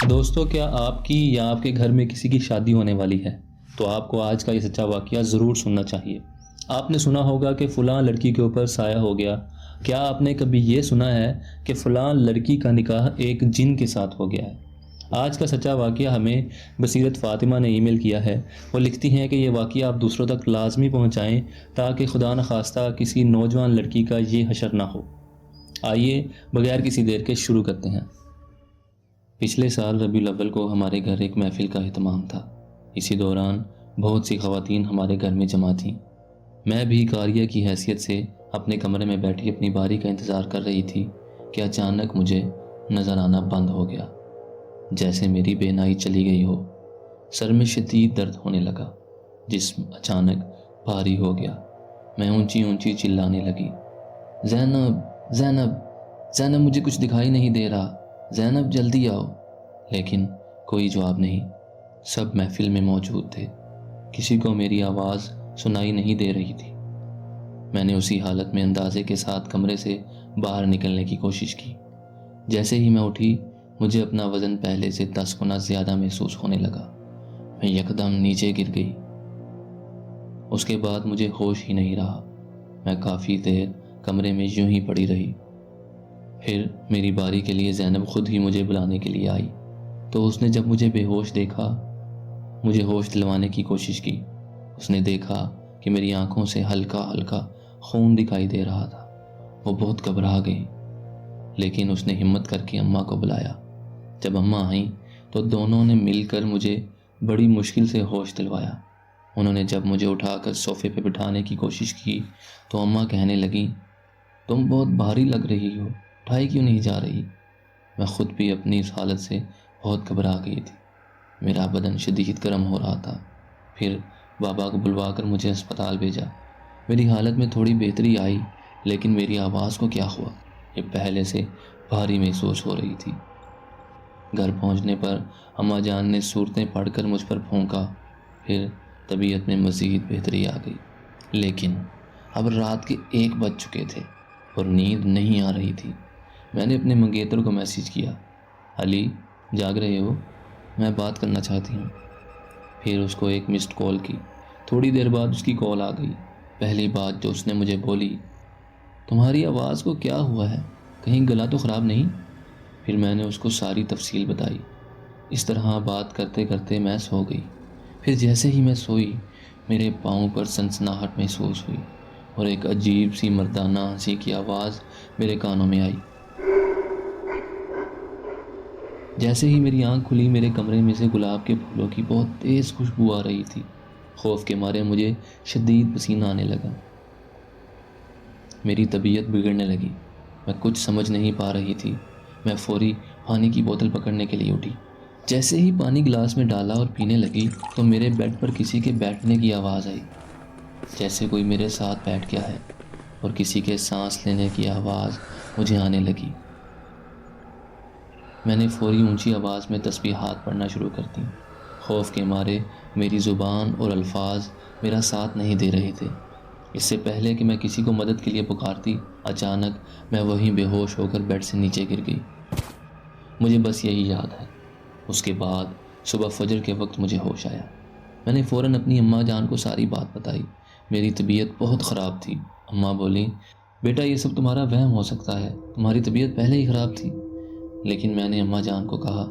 دوستو، کیا آپ کی یا آپ کے گھر میں کسی کی شادی ہونے والی ہے تو آپ کو آج کا یہ سچا واقعہ ضرور سننا چاہیے۔ آپ نے سنا ہوگا کہ فلاں لڑکی کے اوپر سایہ ہو گیا۔ کیا آپ نے کبھی یہ سنا ہے کہ فلاں لڑکی کا نکاح ایک جن کے ساتھ ہو گیا ہے؟ آج کا سچا واقعہ ہمیں بصیرت فاطمہ نے ای میل کیا ہے۔ وہ لکھتی ہیں کہ یہ واقعہ آپ دوسروں تک لازمی پہنچائیں تاکہ خدا نخواستہ کسی نوجوان لڑکی کا یہ حشر نہ ہو۔ آئیے بغیر کسی دیر کے شروع کرتے ہیں۔ پچھلے سال ربیع الاول کو ہمارے گھر ایک محفل کا اہتمام تھا۔ اسی دوران بہت سی خواتین ہمارے گھر میں جمع تھیں۔ میں بھی قاریہ کی حیثیت سے اپنے کمرے میں بیٹھی اپنی باری کا انتظار کر رہی تھی کہ اچانک مجھے نظر آنا بند ہو گیا، جیسے میری بینائی چلی گئی ہو۔ سر میں شدید درد ہونے لگا، جسم اچانک بھاری ہو گیا۔ میں اونچی اونچی چلانے لگی، زینب زینب زینب، مجھے کچھ دکھائی نہیں دے رہا، زینب جلدی آؤ۔ لیکن کوئی جواب نہیں۔ سب محفل میں موجود تھے، کسی کو میری آواز سنائی نہیں دے رہی تھی۔ میں نے اسی حالت میں اندازے کے ساتھ کمرے سے باہر نکلنے کی کوشش کی۔ جیسے ہی میں اٹھی، مجھے اپنا وزن پہلے سے 10 گنا زیادہ محسوس ہونے لگا۔ میں یکدم نیچے گر گئی۔ اس کے بعد مجھے ہوش ہی نہیں رہا۔ میں کافی دیر کمرے میں یوں ہی پڑی رہی۔ پھر میری باری کے لیے زینب خود ہی مجھے بلانے کے لیے آئی، تو اس نے جب مجھے بے ہوش دیکھا، مجھے ہوش دلوانے کی کوشش کی۔ اس نے دیکھا کہ میری آنکھوں سے ہلکا ہلکا خون دکھائی دے رہا تھا۔ وہ بہت گھبرا گئی، لیکن اس نے ہمت کر کے اماں کو بلایا۔ جب اماں آئیں تو دونوں نے مل کر مجھے بڑی مشکل سے ہوش دلوایا۔ انہوں نے جب مجھے اٹھا کر صوفے پہ بٹھانے کی کوشش کی تو اماں کہنے لگیں، تم بہت بھاری لگ رہی ہو، اٹھائی کیوں نہیں جا رہی؟ میں خود بھی اپنی اس حالت سے بہت گھبرا گئی تھی۔ میرا بدن شدید گرم ہو رہا تھا۔ پھر بابا کو بلوا کر مجھے اسپتال بھیجا۔ میری حالت میں تھوڑی بہتری آئی، لیکن میری آواز کو کیا ہوا؟ یہ پہلے سے بھاری محسوس ہو رہی تھی۔ گھر پہنچنے پر اماں جان نے صورتیں پڑھ کر مجھ پر پھونکا۔ پھر طبیعت میں مزید بہتری آ گئی، لیکن اب رات کے 1 بج چکے تھے اور نیند نہیں آ رہی تھی۔ میں نے اپنے منگیتر کو میسیج کیا، علی جاگ رہے ہو؟ میں بات کرنا چاہتی ہوں۔ پھر اس کو ایک مسڈ کال کی۔ تھوڑی دیر بعد اس کی کال آ گئی۔ پہلی بات جو اس نے مجھے بولی، تمہاری آواز کو کیا ہوا ہے؟ کہیں گلا تو خراب نہیں؟ پھر میں نے اس کو ساری تفصیل بتائی۔ اس طرح بات کرتے کرتے میں سو گئی۔ پھر جیسے ہی میں سوئی، میرے پاؤں پر سنسناہٹ محسوس ہوئی اور ایک عجیب سی مردانہ ہنسی کی آواز میرے کانوں میں آئی۔ جیسے ہی میری آنکھ کھلی، میرے کمرے میں سے گلاب کے پھولوں کی بہت تیز خوشبو آ رہی تھی۔ خوف کے مارے مجھے شدید پسینہ آنے لگا۔ میری طبیعت بگڑنے لگی۔ میں کچھ سمجھ نہیں پا رہی تھی۔ میں فوری پانی کی بوتل پکڑنے کے لیے اٹھی۔ جیسے ہی پانی گلاس میں ڈالا اور پینے لگی تو میرے بیڈ پر کسی کے بیٹھنے کی آواز آئی، جیسے کوئی میرے ساتھ بیٹھ گیا ہے، اور کسی کے سانس لینے کی آواز مجھے آنے لگی۔ میں نے فوری اونچی آواز میں تسبیحات پڑھنا شروع کر دی۔ خوف کے مارے میری زبان اور الفاظ میرا ساتھ نہیں دے رہے تھے۔ اس سے پہلے کہ میں کسی کو مدد کے لیے پکارتی، اچانک میں وہیں بے ہوش ہو کر بیڈ سے نیچے گر گئی۔ مجھے بس یہی یاد ہے۔ اس کے بعد صبح فجر کے وقت مجھے ہوش آیا۔ میں نے فوراً اپنی اماں جان کو ساری بات بتائی۔ میری طبیعت بہت خراب تھی۔ اماں بولیں، بیٹا یہ سب تمہارا وہم ہو سکتا ہے، تمہاری طبیعت پہلے ہی خراب تھی۔ لیکن میں نے اماں جان کو کہا،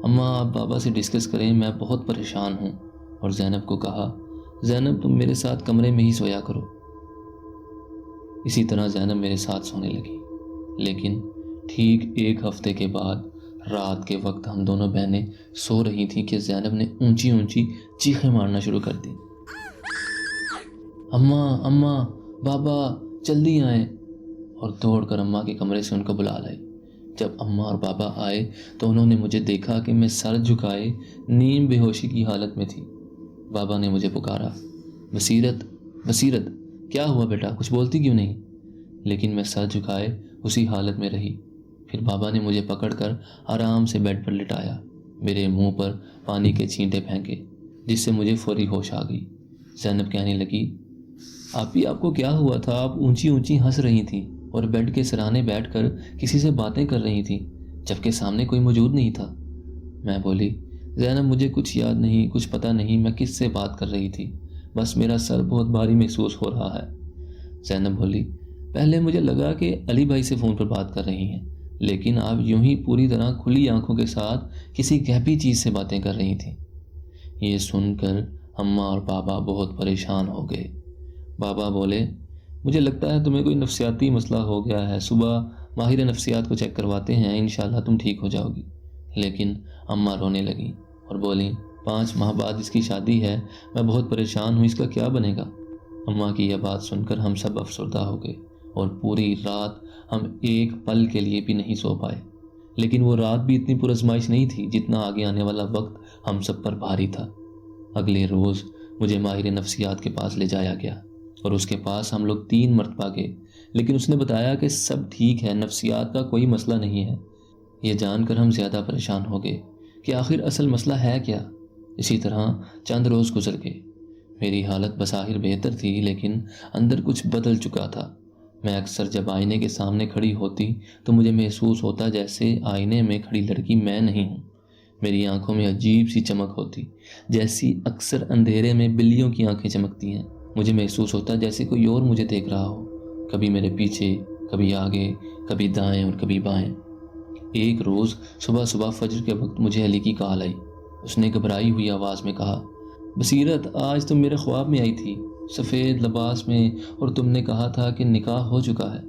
اماں آپ بابا سے ڈسکس کریں، میں بہت پریشان ہوں۔ اور زینب کو کہا، زینب تم میرے ساتھ کمرے میں ہی سویا کرو۔ اسی طرح زینب میرے ساتھ سونے لگی۔ لیکن ٹھیک 1 ہفتے کے بعد رات کے وقت ہم دونوں بہنیں سو رہی تھیں کہ زینب نے اونچی اونچی چیخیں مارنا شروع کر دی، اماں اماں بابا جلدی آئیں، اور دوڑ کر اماں کے کمرے سے ان کو بلا لائی۔ جب اماں اور بابا آئے تو انہوں نے مجھے دیکھا کہ میں سر جھکائے نیم بے ہوشی کی حالت میں تھی۔ بابا نے مجھے پکارا، بصیرت بصیرت، کیا ہوا بیٹا، کچھ بولتی کیوں نہیں؟ لیکن میں سر جھکائے اسی حالت میں رہی۔ پھر بابا نے مجھے پکڑ کر آرام سے بیڈ پر لٹایا، میرے منہ پر پانی کے چھینٹے پھینکے، جس سے مجھے فوری ہوش آ گئی۔ زینب کہنے لگی، آپ کو کیا ہوا تھا؟ آپ اونچی اونچی ہنس رہی تھیں اور بیڈ کے سرانے بیٹھ کر کسی سے باتیں کر رہی تھیں، جبکہ سامنے کوئی موجود نہیں تھا۔ میں بولی، زینب مجھے کچھ یاد نہیں، کچھ پتہ نہیں میں کس سے بات کر رہی تھی، بس میرا سر بہت بھاری محسوس ہو رہا ہے۔ زینب بولی، پہلے مجھے لگا کہ علی بھائی سے فون پر بات کر رہی ہیں، لیکن آپ یوں ہی پوری طرح کھلی آنکھوں کے ساتھ کسی غیبی چیز سے باتیں کر رہی تھیں۔ یہ سن کر اماں اور بابا بہت پریشان ہو گئے۔ بابا بولے، مجھے لگتا ہے تمہیں کوئی نفسیاتی مسئلہ ہو گیا ہے، صبح ماہر نفسیات کو چیک کرواتے ہیں، انشاءاللہ تم ٹھیک ہو جاؤ گی۔ لیکن اماں رونے لگیں اور بولیں، 5 ماہ بعد اس کی شادی ہے، میں بہت پریشان ہوں، اس کا کیا بنے گا؟ اماں کی یہ بات سن کر ہم سب افسردہ ہو گئے اور پوری رات ہم ایک پل کے لیے بھی نہیں سو پائے۔ لیکن وہ رات بھی اتنی پرآزمائش نہیں تھی جتنا آگے آنے والا وقت ہم سب پر بھاری تھا۔ اگلے روز مجھے ماہر نفسیات کے پاس لے جایا گیا اور اس کے پاس ہم لوگ 3 مرتبہ گئے، لیکن اس نے بتایا کہ سب ٹھیک ہے، نفسیات کا کوئی مسئلہ نہیں ہے۔ یہ جان کر ہم زیادہ پریشان ہو گئے کہ آخر اصل مسئلہ ہے کیا۔ اسی طرح چند روز گزر گئے۔ میری حالت بظاہر بہتر تھی لیکن اندر کچھ بدل چکا تھا۔ میں اکثر جب آئینے کے سامنے کھڑی ہوتی تو مجھے محسوس ہوتا جیسے آئینے میں کھڑی لڑکی میں نہیں ہوں۔ میری آنکھوں میں عجیب سی چمک ہوتی، جیسی اکثر اندھیرے میں بلیوں کی آنکھیں چمکتی ہیں۔ مجھے محسوس ہوتا جیسے کوئی اور مجھے دیکھ رہا ہو، کبھی میرے پیچھے، کبھی آگے، کبھی دائیں اور کبھی بائیں۔ ایک روز صبح صبح فجر کے وقت مجھے علی کی کال آئی۔ اس نے گھبرائی ہوئی آواز میں کہا، بصیرت آج تم میرے خواب میں آئی تھی، سفید لباس میں، اور تم نے کہا تھا کہ نکاح ہو چکا ہے،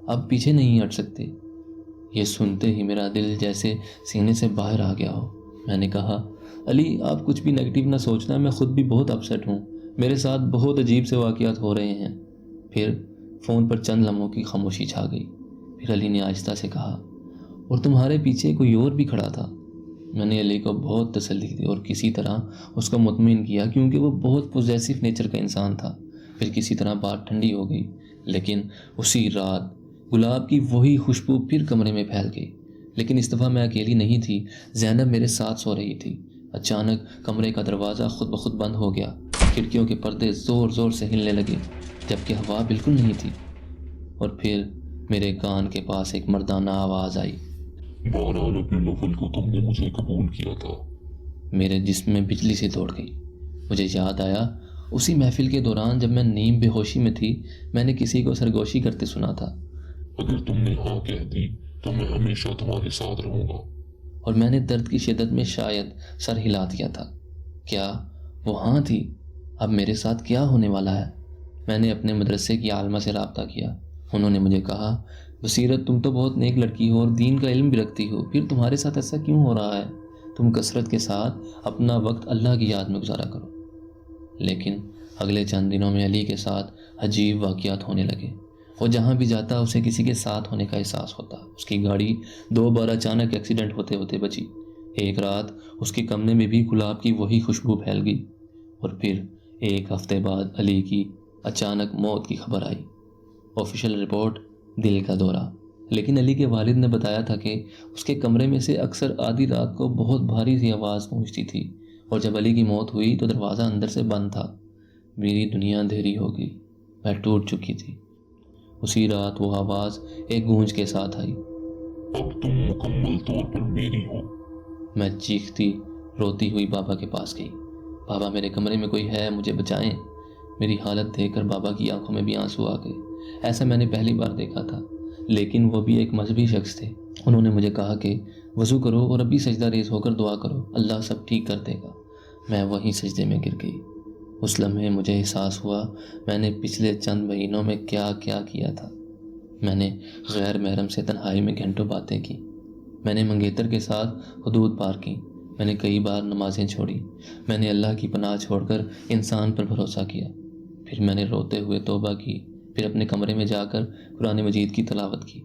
اب پیچھے نہیں ہٹ سکتے۔ یہ سنتے ہی میرا دل جیسے سینے سے باہر آ گیا ہو۔ میں نے کہا، علی آپ کچھ بھی نیگیٹو نہ سوچنا، میں خود بھی بہت اپسیٹ ہوں، میرے ساتھ بہت عجیب سے واقعات ہو رہے ہیں۔ پھر فون پر چند لمحوں کی خاموشی چھا گئی۔ پھر علی نے آہستہ سے کہا، اور تمہارے پیچھے کوئی اور بھی کھڑا تھا۔ میں نے علی کو بہت تسلی دی اور کسی طرح اس کو مطمئن کیا کیونکہ وہ بہت پوزیسو نیچر کا انسان تھا۔ پھر کسی طرح بات ٹھنڈی ہو گئی، لیکن اسی رات گلاب کی وہی خوشبو پھر کمرے میں پھیل گئی۔ لیکن اس دفعہ میں اکیلی نہیں تھی، زینب میرے ساتھ سو رہی تھی۔ اچانک کمرے کا دروازہ خود بخود بند ہو گیا، کھڑکیوں کے پردے زور زور سے ہلنے لگے جبکہ ہوا بالکل نہیں تھی، اور پھر میرے کان کے پاس ایک مردانہ آواز آئی، بہرحال اپنے لفظ کو تم نے مجھے قبول کیا تھا۔ میرے جسم میں بجلی سے دوڑ گئی۔ مجھے یاد آیا اسی محفل کے دوران جب میں نیم بے ہوشی میں تھی، میں نے کسی کو سرگوشی کرتے سنا تھا، اگر تم نے ہاں کہہ دی تو میں ہمیشہ تمہارے ساتھ رہوں گا۔ اور میں نے درد کی شدت میں شاید سر ہلا دیا تھا۔ کیا وہ ہاں تھی؟ اب میرے ساتھ کیا ہونے والا ہے؟ میں نے اپنے مدرسے کی عالمہ سے رابطہ کیا۔ انہوں نے مجھے کہا، بصیرت تم تو بہت نیک لڑکی ہو اور دین کا علم بھی رکھتی ہو، پھر تمہارے ساتھ ایسا کیوں ہو رہا ہے؟ تم کثرت کے ساتھ اپنا وقت اللہ کی یاد میں گزارا کرو۔ لیکن اگلے چند دنوں میں علی کے ساتھ عجیب واقعات ہونے لگے۔ وہ جہاں بھی جاتا اسے کسی کے ساتھ ہونے کا احساس ہوتا۔ اس کی گاڑی 2 بار اچانک ایکسیڈنٹ ہوتے ہوتے بچی۔ ایک رات اس کے کمرے میں بھی گلاب کی وہی خوشبو پھیل گئی، اور پھر 1 ہفتے بعد علی کی اچانک موت کی خبر آئی۔ آفیشیل رپورٹ دل کا دورہ۔ لیکن علی کے والد نے بتایا تھا کہ اس کے کمرے میں سے اکثر آدھی رات کو بہت بھاری سی آواز پہنچتی تھی، اور جب علی کی موت ہوئی تو دروازہ اندر سے بند تھا۔ میری دنیا اندھیری ہو گئی، میں ٹوٹ چکی تھی۔ اسی رات وہ آواز ایک گونج کے ساتھ آئی، اب تم مکمل طور پر میری ہو۔ میں چیختی روتی ہوئی بابا کے پاس گئی، بابا میرے کمرے میں کوئی ہے، مجھے بچائیں۔ میری حالت دیکھ کر بابا کی آنکھوں میں بھی آنسو آ گئے۔ ایسا میں نے پہلی بار دیکھا تھا، لیکن وہ بھی ایک مذہبی شخص تھے۔ انہوں نے مجھے کہا کہ وضو کرو اور ابھی سجدہ ریز ہو کر دعا کرو، اللہ سب ٹھیک کر دے گا۔ میں وہیں سجدے میں گر گئی۔ اس لمحے مجھے احساس ہوا میں نے پچھلے چند مہینوں میں کیا کیا تھا۔ میں نے غیر محرم سے تنہائی میں گھنٹوں باتیں کی، میں نے منگیتر کے ساتھ حدود پار کی، میں نے کئی بار نمازیں چھوڑی، میں نے اللہ کی پناہ چھوڑ کر انسان پر بھروسہ کیا۔ پھر میں نے روتے ہوئے توبہ کی، پھر اپنے کمرے میں جا کر قرآن مجید کی تلاوت کی۔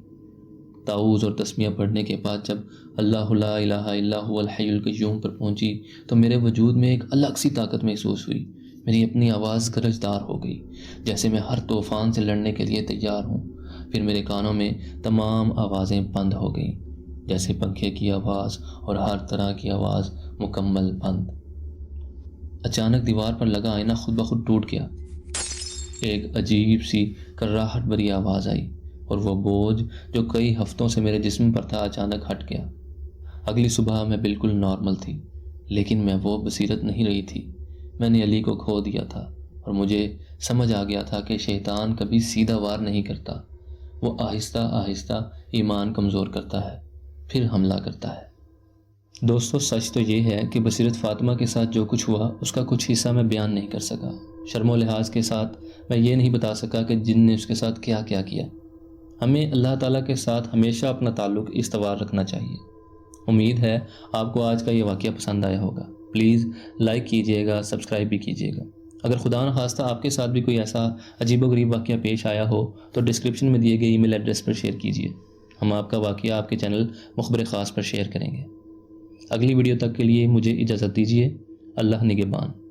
تعوذ اور تسمیہ پڑھنے کے بعد جب اللہ لا الہ الا هو الحی القیوم پر پہنچی تو میرے وجود میں ایک الگ سی طاقت محسوس ہوئی۔ میری اپنی آواز گرجدار ہو گئی، جیسے میں ہر طوفان سے لڑنے کے لیے تیار ہوں۔ پھر میرے کانوں میں تمام آوازیں بند ہو گئیں، جیسے پنکھے کی آواز اور ہر طرح کی آواز مکمل بند۔ اچانک دیوار پر لگا آئینہ خود بخود ٹوٹ گیا۔ ایک عجیب سی کراہٹ بھری آواز آئی، اور وہ بوجھ جو کئی ہفتوں سے میرے جسم پر تھا اچانک ہٹ گیا۔ اگلی صبح میں بالکل نارمل تھی، لیکن میں وہ بصیرت نہیں رہی تھی۔ میں نے علی کو کھو دیا تھا اور مجھے سمجھ آ گیا تھا کہ شیطان کبھی سیدھا وار نہیں کرتا، وہ آہستہ آہستہ ایمان کمزور کرتا ہے، پھر حملہ کرتا ہے۔ دوستو، سچ تو یہ ہے کہ بصیرت فاطمہ کے ساتھ جو کچھ ہوا اس کا کچھ حصہ میں بیان نہیں کر سکا۔ شرم و لحاظ کے ساتھ میں یہ نہیں بتا سکا کہ جن نے اس کے ساتھ کیا کیا کیا۔ ہمیں اللہ تعالیٰ کے ساتھ ہمیشہ اپنا تعلق استوار رکھنا چاہیے۔ امید ہے آپ کو آج کا یہ واقعہ پسند آیا ہوگا۔ پلیز لائک کیجیے گا، سبسکرائب بھی کیجیے گا۔ اگر خدا نخواستہ آپ کے ساتھ بھی کوئی ایسا عجیب و غریب واقعہ پیش آیا ہو تو ڈسکرپشن میں دیے گئے ای میل ایڈریس پر شیئر کیجیے۔ ہم آپ کا واقعہ آپ کے چینل مخبر خاص پر شیئر کریں گے۔ اگلی ویڈیو تک کے لیے مجھے اجازت دیجیے۔ اللہ نگہبان۔